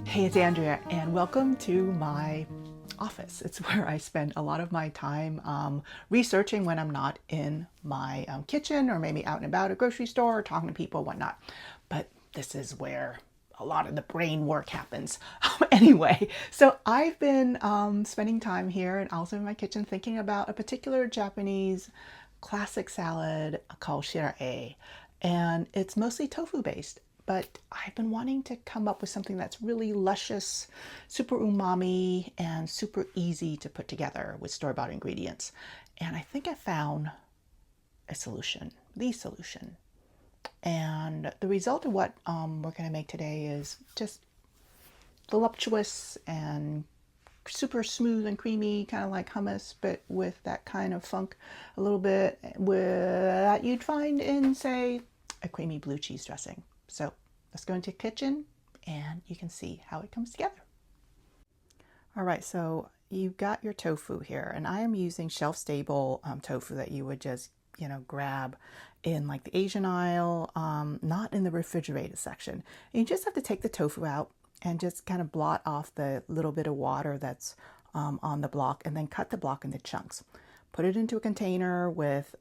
Hey, it's Andrea, and welcome to my office. It's where I spend a lot of my time researching when I'm not in my kitchen or maybe out and about at a grocery store or talking to people, whatnot. But this is where a lot of the brain work happens. Anyway, so I've been spending time here and also in my kitchen thinking about a particular Japanese classic salad called Shira Aé, and it's mostly tofu based. But I've been wanting to come up with something that's really luscious, super umami, and super easy to put together with store-bought ingredients. And I think I found a solution, the solution. And the result of what we're going to make today is just voluptuous and super smooth and creamy, kind of like hummus, but with that kind of funk a little bit that you'd find in, say, a creamy blue cheese dressing. So let's go into the kitchen and you can see how it comes together. All right, so you've got your tofu here, and I am using shelf-stable tofu that you would just, grab in like the Asian aisle, not in the refrigerated section. And you just have to take the tofu out and just kind of blot off the little bit of water that's on the block, and then cut the block into chunks. Put it into a container with,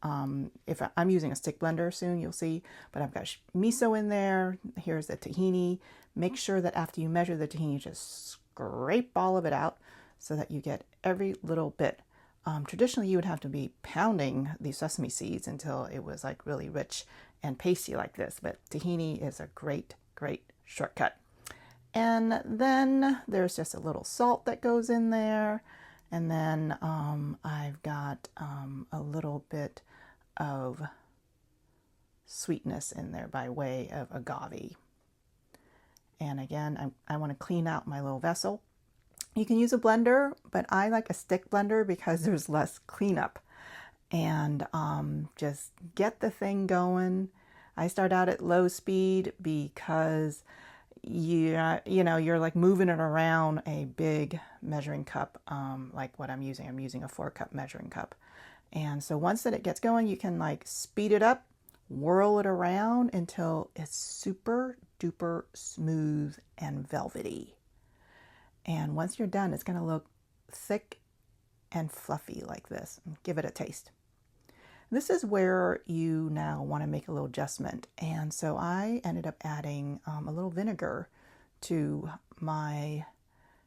if I'm using a stick blender soon, you'll see, but I've got miso in there. Here's the tahini. Make sure that after you measure the tahini, just scrape all of it out so that you get every little bit. Traditionally, you would have to be pounding the sesame seeds until it was like really rich and pasty like this, but tahini is a great, great shortcut. And then there's just a little salt that goes in there. And then I've got a little bit of sweetness in there by way of agave. And again, I want to clean out my little vessel. You can use a blender, but I like a stick blender because there's less cleanup. And just get the thing going. I start out at low speed because you're like moving it around a big measuring cup, like what I'm using. I'm using a 4-cup measuring cup. And so once that it gets going, you can like speed it up, whirl it around until it's super duper smooth and velvety. And once you're done, it's going to look thick and fluffy like this. Give it a taste. This is where you now want to make a little adjustment. And so I ended up adding a little vinegar to my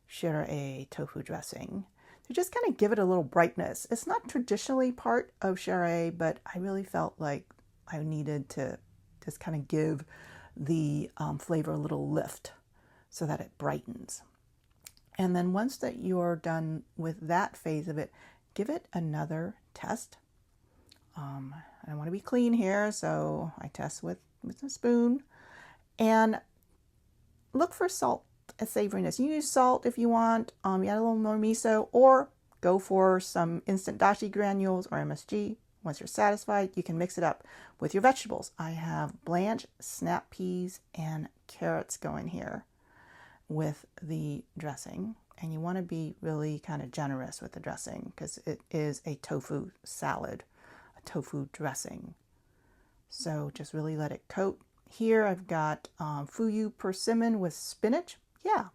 Shira Aé tofu dressing to just kind of give it a little brightness. It's not traditionally part of Shira Aé, but I really felt like I needed to just kind of give the flavor a little lift so that it brightens. And then once that you're done with that phase of it, give it another test. I want to be clean here, so I test with a spoon. And look for salt and savoriness. You use salt if you want. You add a little more miso, or go for some instant dashi granules or MSG. Once you're satisfied, you can mix it up with your vegetables. I have blanched snap peas and carrots going here with the dressing. And you want to be really kind of generous with the dressing because it is a tofu salad. Tofu dressing. So just really let it coat. Here I've got fuyu persimmon with spinach. Yeah,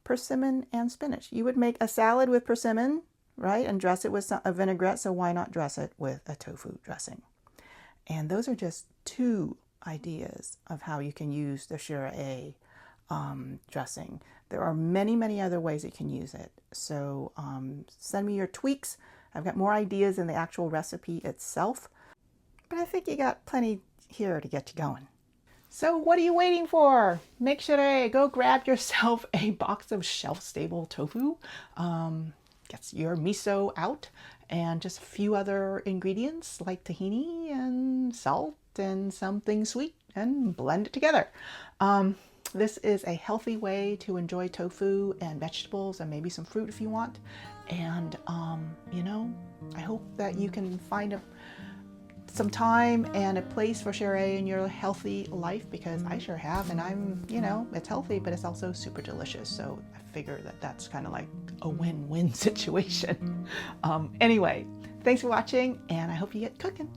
persimmon and spinach. You would make a salad with persimmon, right? And dress it with a vinaigrette, so why not dress it with a tofu dressing? And those are just 2 ideas of how you can use the Shira Aé dressing. There are many, many other ways you can use it. So send me your tweaks. I've got more ideas in the actual recipe itself, but I think you got plenty here to get you going. So what are you waiting for? Make sure to go grab yourself a box of shelf-stable tofu. Get your miso out and just a few other ingredients like tahini and salt and something sweet, and blend it together. This is a healthy way to enjoy tofu and vegetables and maybe some fruit if you want. And, I hope that you can find some time and a place for Shira Aé in your healthy life, because I sure have. And I'm, it's healthy, but it's also super delicious. So I figure that that's kind of like a win-win situation. Anyway, thanks for watching, and I hope you get cooking.